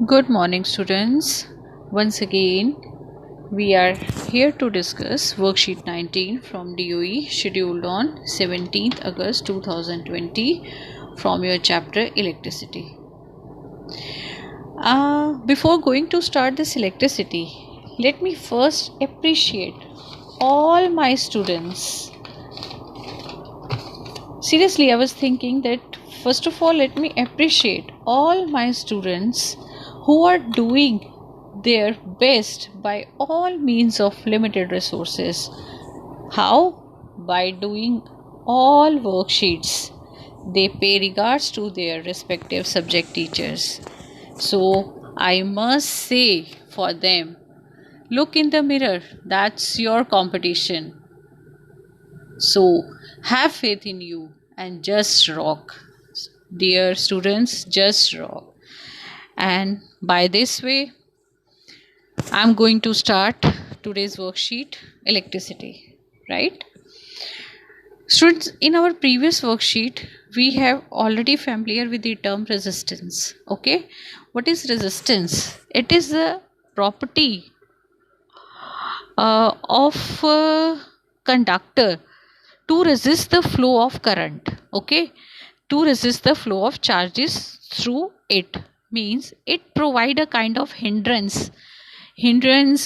Good morning, students. Once again, we are here to discuss worksheet 19 from DOE scheduled on 17th August 2020 from your chapter Electricity. Before going to start this electricity, let me first appreciate all my students. Seriously, I was thinking that first of all, let me appreciate all my students who are doing their best by all means of limited resources. How? By doing all worksheets. They pay regards to their respective subject teachers. So I must say for them, look in the mirror, that's your competition. So have faith in you and just rock. Dear students, just rock. And by this way, I'm going to start today's worksheet electricity, right? Students, in our previous worksheet, we have already familiar with the term resistance. Okay, what is resistance? It is the property of conductor to resist the flow of current. Okay, to resist the flow of charges through it means it provide a kind of hindrance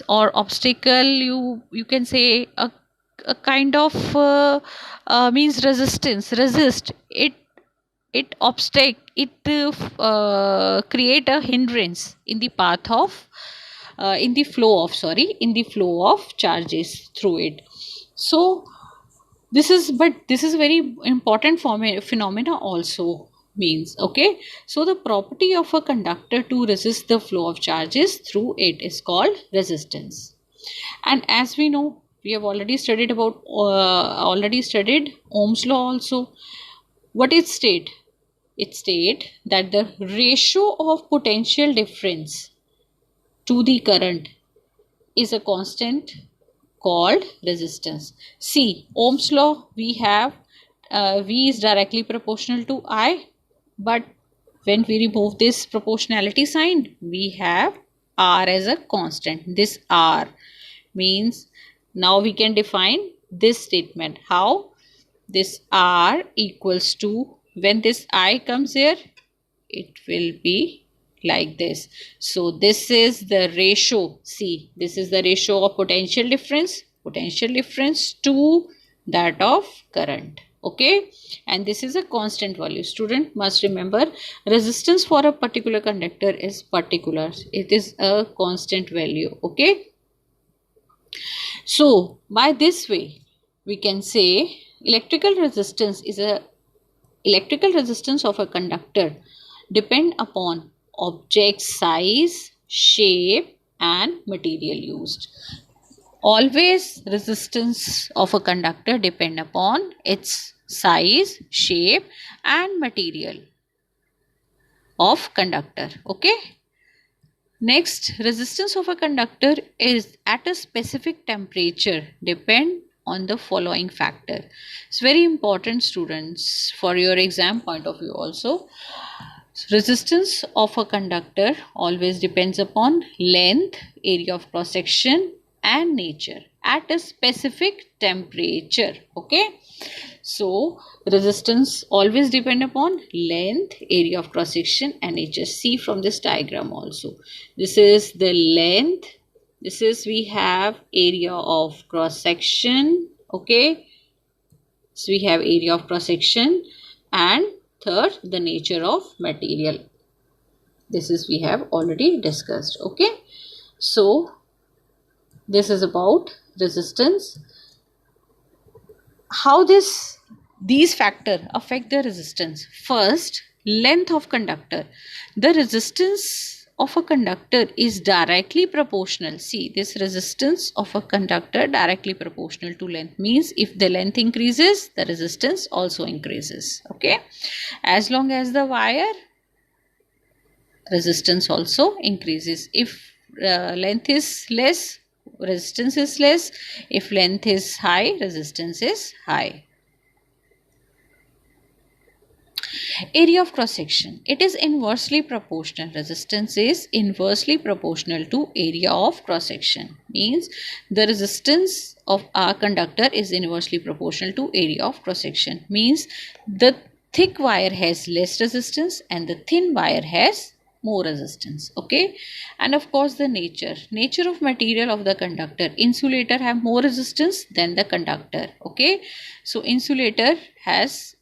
or obstacle. You can say a kind of means resist it obstacle it create a hindrance in the path of in the flow of charges through it. So this is very important phenomena also means. Okay, so the property of a conductor to resist the flow of charges through it is called resistance. And as we know, we have already studied Ohm's law also. What it state? It state that the ratio of potential difference to the current is a constant called resistance. See, Ohm's law, we have V is directly proportional to I, but when we remove this proportionality sign, we have R as a constant. This R means now we can define this statement. How? This R equals to, when this I comes here, it will be like this. So this is the ratio. See, this is the ratio of potential difference to that of current. Okay, and this is a constant value. Student must remember, resistance for a particular conductor is particular, it is a constant value. Okay, so by this way we can say electrical resistance of a conductor depend upon object size, shape and material used. Always resistance of a conductor depend upon its size, shape and material of conductor. Okay, next, resistance of a conductor is at a specific temperature depend on the following factor. It's very important, students, for your exam point of view also. Resistance of a conductor always depends upon length, area of cross section and nature at a specific temperature. Okay, so resistance always depend upon length, area of cross section and nature. See from this diagram also, this is the length, this is we have area of cross section. Okay, so we have area of cross section, and third, the nature of material. This is we have already discussed. Okay, so this is about resistance. How these factors affect the resistance? First, length of conductor. The resistance of a conductor is directly proportional. See, this resistance of a conductor directly proportional to length means if the length increases, the resistance also increases. Okay, as long as the wire, resistance also increases. If length is less, resistance is less. If length is high, resistance is high. Area of cross section. It is inversely proportional. Resistance is inversely proportional to area of cross section. Means the resistance of our conductor is inversely proportional to area of cross section. Means the thick wire has less resistance and the thin wire has more resistance. Okay, and of course the nature of material of the conductor. Insulator have more resistance than the conductor. Okay, so insulator has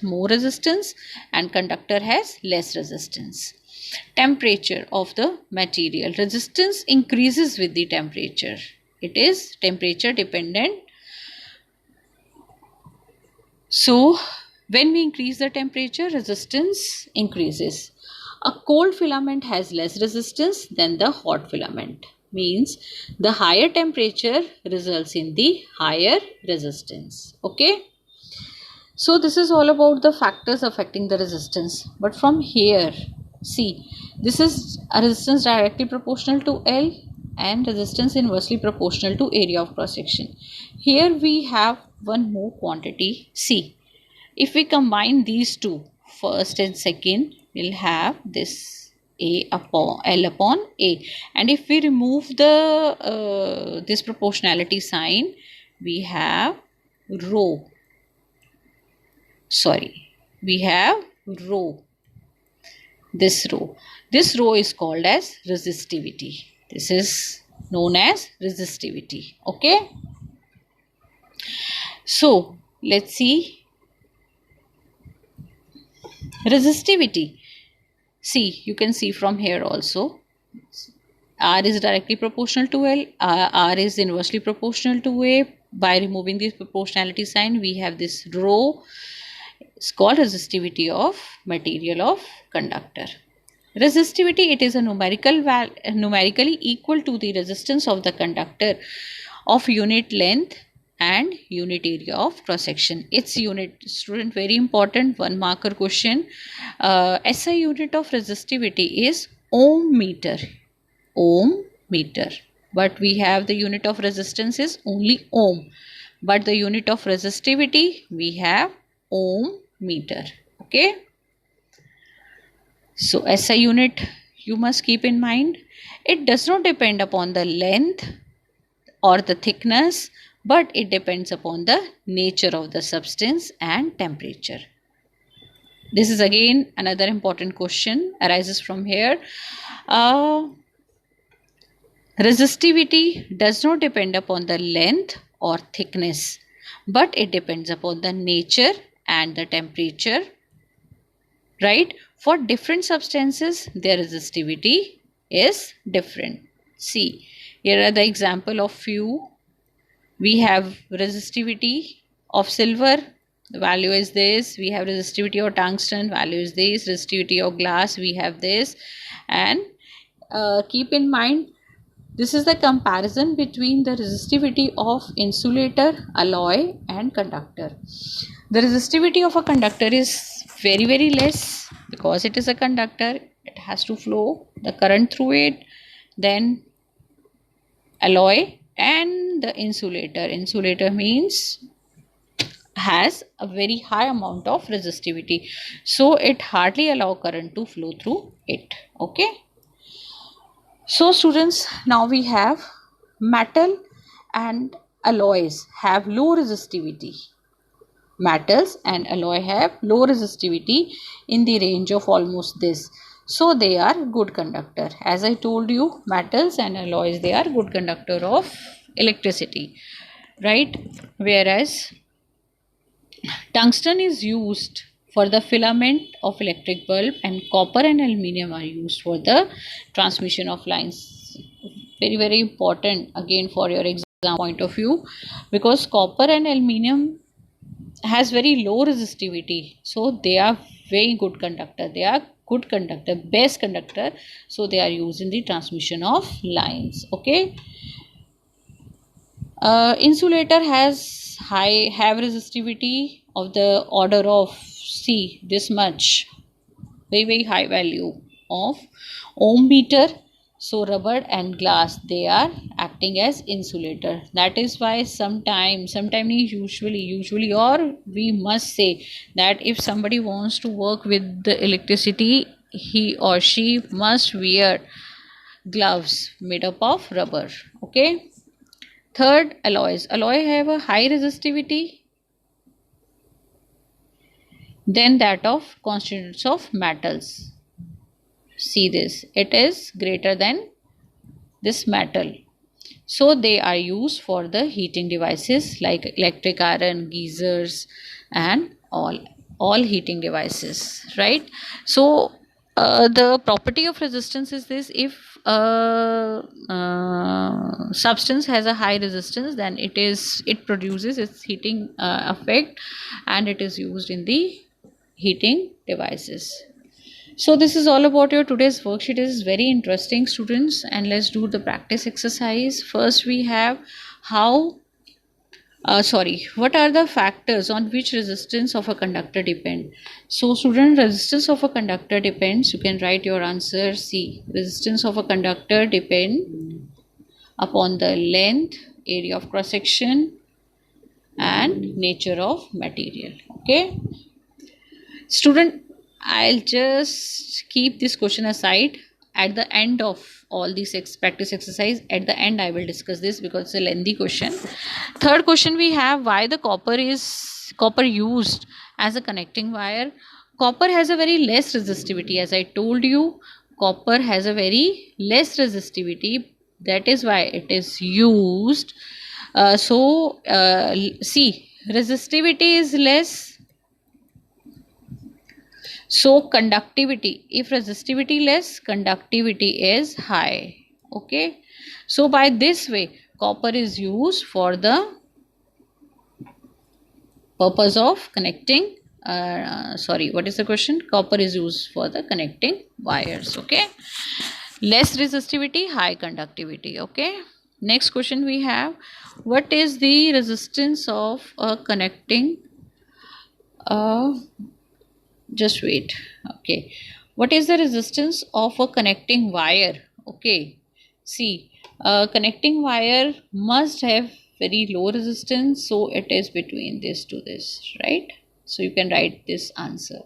more resistance and conductor has less resistance. Temperature of the material. Resistance increases with the temperature. It is temperature dependent. So when we increase the temperature, resistance increases. A cold filament has less resistance than the hot filament. Means the higher temperature results in the higher resistance. Okay. So this is all about the factors affecting the resistance. But from here, see, this is a resistance directly proportional to L and resistance inversely proportional to area of cross section. Here we have one more quantity C. If we combine these two, first and second, we'll have this A upon L upon A. And if we remove the this proportionality sign, we have rho. We have rho. This rho is called as resistivity. This is known as resistivity. Okay. So let's see resistivity. See, you can see from here also. R is directly proportional to L. R is inversely proportional to A. By removing this proportionality sign, we have this rho. It's called resistivity of material of conductor. Resistivity, it is a numerically equal to the resistance of the conductor of unit length and unit area of cross section. Its unit, student, very important, 1 marker question. SI unit of resistivity is ohm meter. But we have the unit of resistance is only ohm. But the unit of resistivity we have ohm meter. Okay. So SI unit you must keep in mind. It does not depend upon the length or the thickness, but it depends upon the nature of the substance and temperature. This is again another important question arises from here. Resistivity does not depend upon the length or thickness, but it depends upon the nature and the temperature. Right? For different substances, their resistivity is different. See, here are the example of few. We have resistivity of silver, the value is this. We have resistivity of tungsten, value is this. Resistivity of glass, we have this. And keep in mind, this is the comparison between the resistivity of insulator, alloy and conductor. The resistivity of a conductor is very, very less because it is a conductor. It has to flow the current through it. Then alloy and the insulator. Insulator means has a very high amount of resistivity. So it hardly allow current to flow through it. Okay. So students, now we have metal and alloys have low resistivity. Metals and alloy have low resistivity in the range of almost this. So they are good conductor. As I told you, metals and alloys, they are good conductor of electricity. Right? Whereas tungsten is used for the filament of electric bulb and copper and aluminium are used for the transmission of lines. Very, very important again for your exam point of view, because copper and aluminium has very low resistivity. So they are very good conductor. They are good conductor, best conductor. So they are used in the transmission of lines. Okay. Insulator has have resistivity of the order of this much, very, very high value of ohm meter. So rubber and glass, they are acting acting as insulator. That is why sometimes usually, or we must say that if somebody wants to work with the electricity, he or she must wear gloves made up of rubber. Okay. Third, alloy have a high resistivity than that of constituents of metals. See this, it is greater than this metal. So they are used for the heating devices like electric iron, geysers, and all heating devices, right? So the property of resistance is this: if substance has a high resistance, then it produces its heating effect, and it is used in the heating devices. So this is all about your today's worksheet. It is very interesting, students, and let's do the practice exercise. First we have what are the factors on which resistance of a conductor depend? So student, resistance of a conductor depends, you can write your answer. C, resistance of a conductor depend upon the length, area of cross section, and nature of material. Okay, student, I'll just keep this question aside. At the end of all these practice exercise, at the end I will discuss this because it's a lengthy question. Third question we have, why the copper used as a connecting wire? Copper has a very less resistivity. As I told you, copper has a very less resistivity. That is why it is used. See, resistivity is less. So conductivity, if resistivity less, conductivity is high. Okay. So by this way, copper is used for the purpose of connecting. What is the question? Copper is used for the connecting wires. Okay. Less resistivity, high conductivity. Okay. Next question we have, what is the resistance of a connecting just wait. Okay, what is the resistance of a connecting wire? Okay, see, a connecting wire must have very low resistance, so it is between this to this, right? So you can write this answer.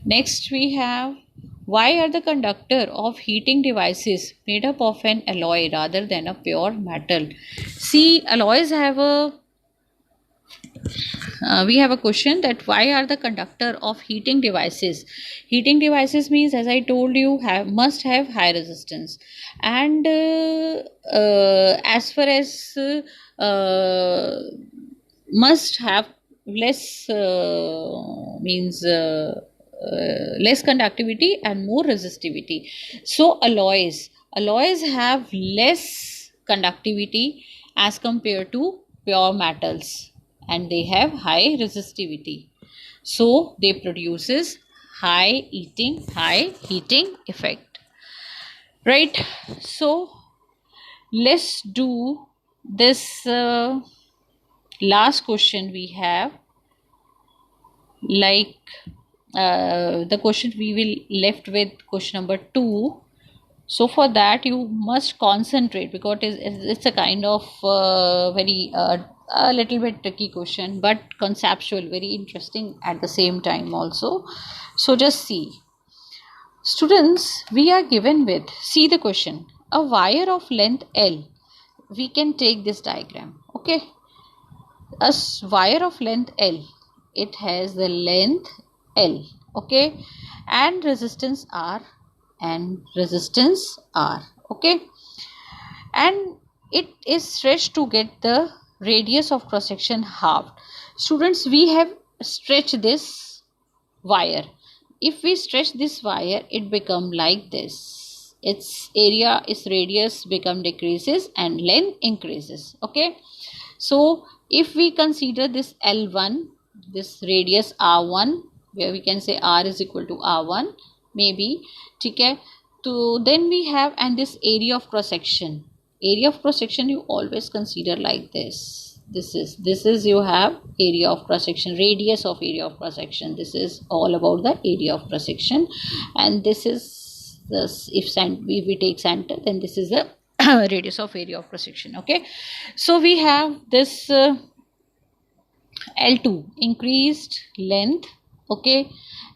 Next we have, why are the conductor of heating devices made up of an alloy rather than a pure metal? See, alloys have a we have a question that why are the conductor of heating devices means, as I told you, must have high resistance, and as far as must have less means less conductivity and more resistivity. So alloys have less conductivity as compared to pure metals, and they have high resistivity, so they produces high heating effect, right? So let's do this last question we have, like the question we will left with question number 2. So for that you must concentrate, because it's a kind of very a little bit tricky question, but conceptual, very interesting at the same time also. So just see, students, we are given with, see the question, a wire of length L. We can take this diagram. Okay, wire of length L, it has the length L. Okay, and resistance R, okay, and it is stretched to get the radius of cross section halved. Students, we have stretched this wire. If we stretch this wire, it become like this. Its radius become decreases and length increases. Okay, so if we consider this L1, this radius R1, where we can say R is equal to R1, maybe, okay. So then we have, and this area of cross section you always consider like this. This is you have area of cross section, radius of area of cross section. This is all about the area of cross section, and this is this, if we take center, then this is the radius of area of cross section. Okay, so we have this L2 increased length, okay,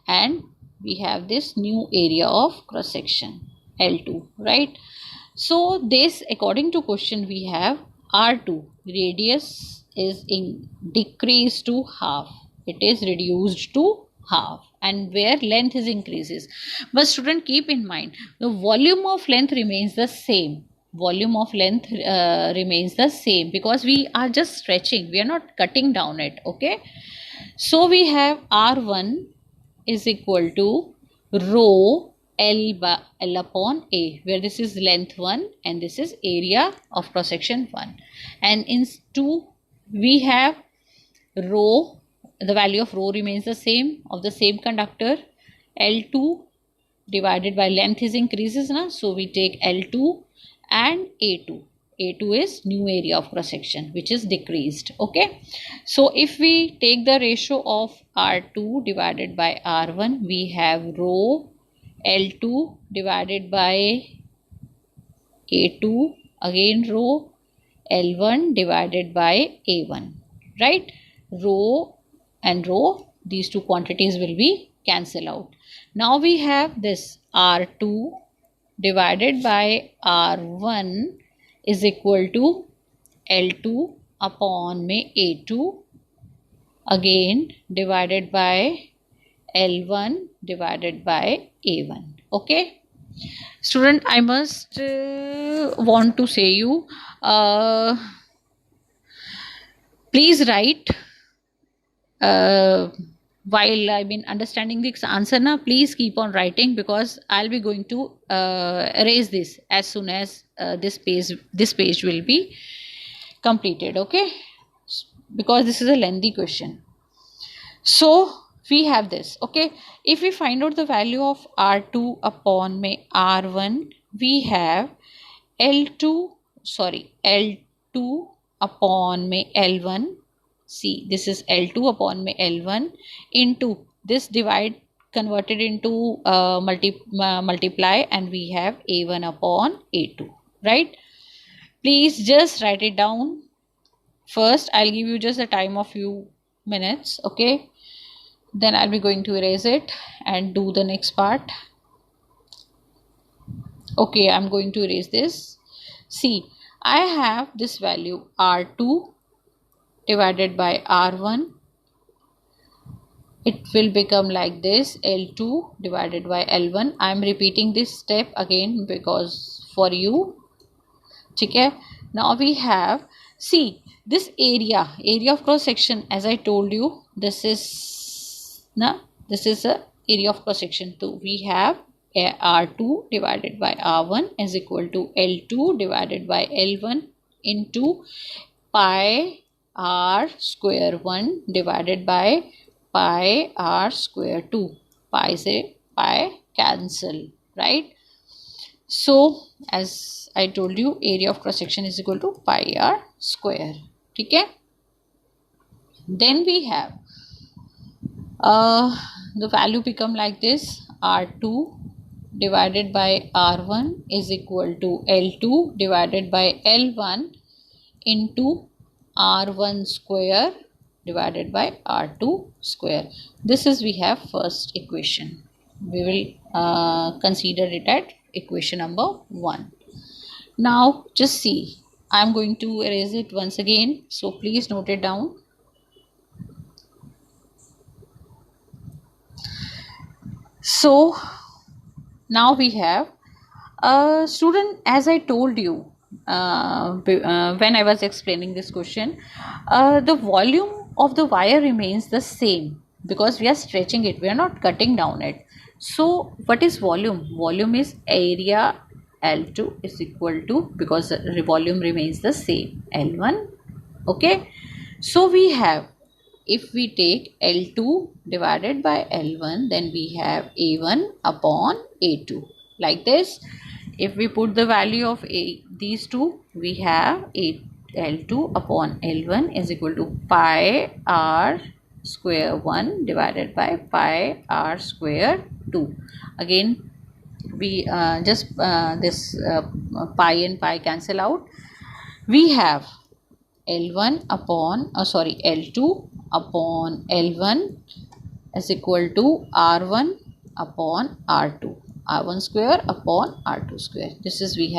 and we have this new area of cross section L2, right? So this, according to question, we have R2 radius is decreased to half, it is reduced to half, and where length is increases. But student, keep in mind the volume of length remains the same. Volume of length remains the same because we are just stretching, we are not cutting down it. Okay, so we have R1 is equal to rho L upon A, where this is length 1 and this is area of cross section 1, and in 2 we have rho, the value of rho remains the same, of the same conductor, L2 divided by length is increases na, so we take L2 and A2. A2 is new area of cross section which is decreased. Okay, so if we take the ratio of R2 divided by R1, we have rho L2 divided by A2, again rho L1 divided by A1, right? Rho and rho, these two quantities will be cancel out. Now we have this R2 divided by R1 is equal to L2 upon में A2, again divided by L1 divided by A1. Okay, student, I must want to say you, please write while I mean understanding the answer na, please keep on writing because I'll be going to erase this as soon as this page will be completed. Okay, because this is a lengthy question. So we have this. Okay, if we find out the value of R2 upon में R1, we have L2 upon में L1. See, this is L2 upon में L1 into this divide converted into multiply, and we have A1 upon A2, right? Please just write it down. First, I'll give you just a time of few minutes. Okay, then I'll be going to erase it and do the next part. Okay, I'm going to erase this. See, I have this value R2 divided by R1. It will become like this, L2 divided by L1. I am repeating this step again because for you. Okay, now we have, see, this area of cross section, as I told you, this is a area of cross section 2. We have R2 divided by R1 is equal to L2 divided by L1 into pi r square 1 divided by pi r square 2. Pi से pi cancel, right? So as I told you, area of cross section is equal to pi r square. Okay, then we have the value become like this, R2 divided by R1 is equal to L2 divided by L1 into R1 square divided by R2 square. This is, we have first equation. We will consider it at equation number 1. Now just see, I am going to erase it once again, so please note it down. So now we have student, as I told you when I was explaining this question, the volume of the wire remains the same because we are stretching it, we are not cutting down it. So what is volume? Volume is area L2 is equal to, because the volume remains the same, L1. Okay, so we have, if we take L2 divided by L1, then we have A1 upon A2, like this. If we put the value of these two, we have L2 upon L1 is equal to pi r square 1 divided by pi r square 2. Again we just this pi and pi cancel out. We have L1 upon L2 upon L1 is equal to R1 upon R2, R1 square upon R2 square. This is we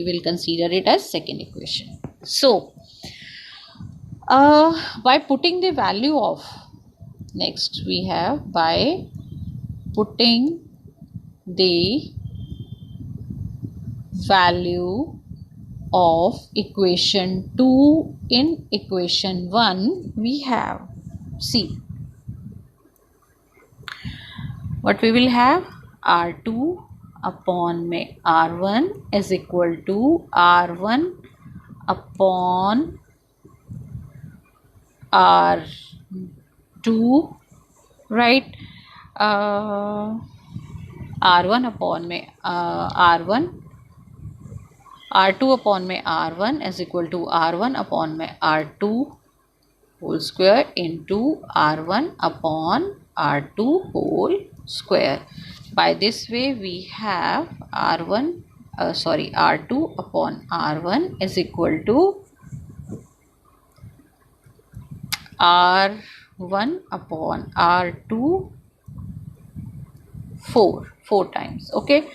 will consider it as second equation. So by putting the value of, next we have by putting the value of equation 2 in equation 1, we have, see what we will have, R2 upon R1 is equal to R1 upon R2, right? R1 upon R1, R2 upon R1 is equal to R1 upon R2 whole square into R1 upon R2 whole square. By this way we have R2 upon R1 is equal to R1 upon R2 4 times. Okay,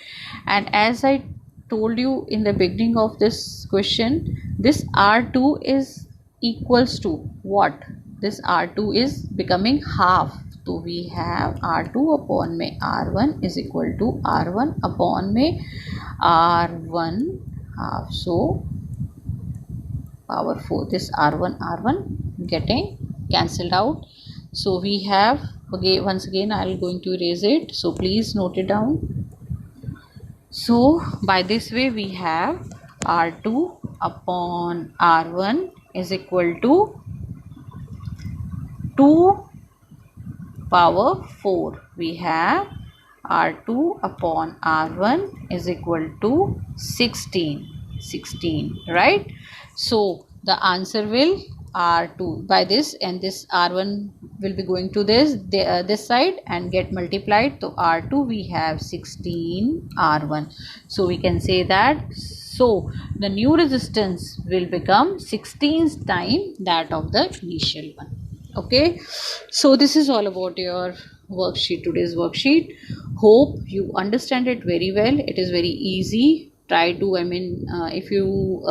and as I told you in the beginning of this question, this R2 is equals to what? This R2 is becoming half. So we have R2 upon R1 is equal to R1 upon R1 half. So power 4, this R1 getting cancelled out. So we have, okay, once again I will going to erase it, so please note it down. So by this way we have R2 upon R1 is equal to 2 power 4. We have R2 upon R1 is equal to 16, right? So the answer will R2 by this, and this R1 will be going to this side and get multiplied. So R2 we have 16 R1. So we can say that, so the new resistance will become 16 times that of the initial one. Okay, so this is all about your worksheet, today's worksheet. Hope you understand it very well. It is very easy. Try to, if you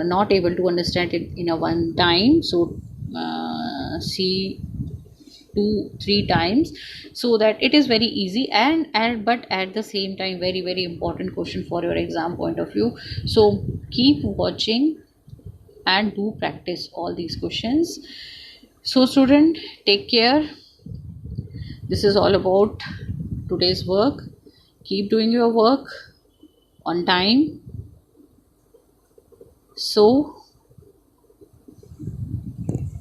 not able to understand it in a one time, so see 2-3 times, so that it is very easy, and but at the same time very important question for your exam point of view. So keep watching and do practice all these questions. So student, take care. This is all about today's work. Keep doing your work on time. So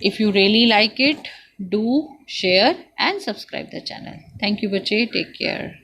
if you really like it, do share and subscribe the channel. Thank you, bache. Take care.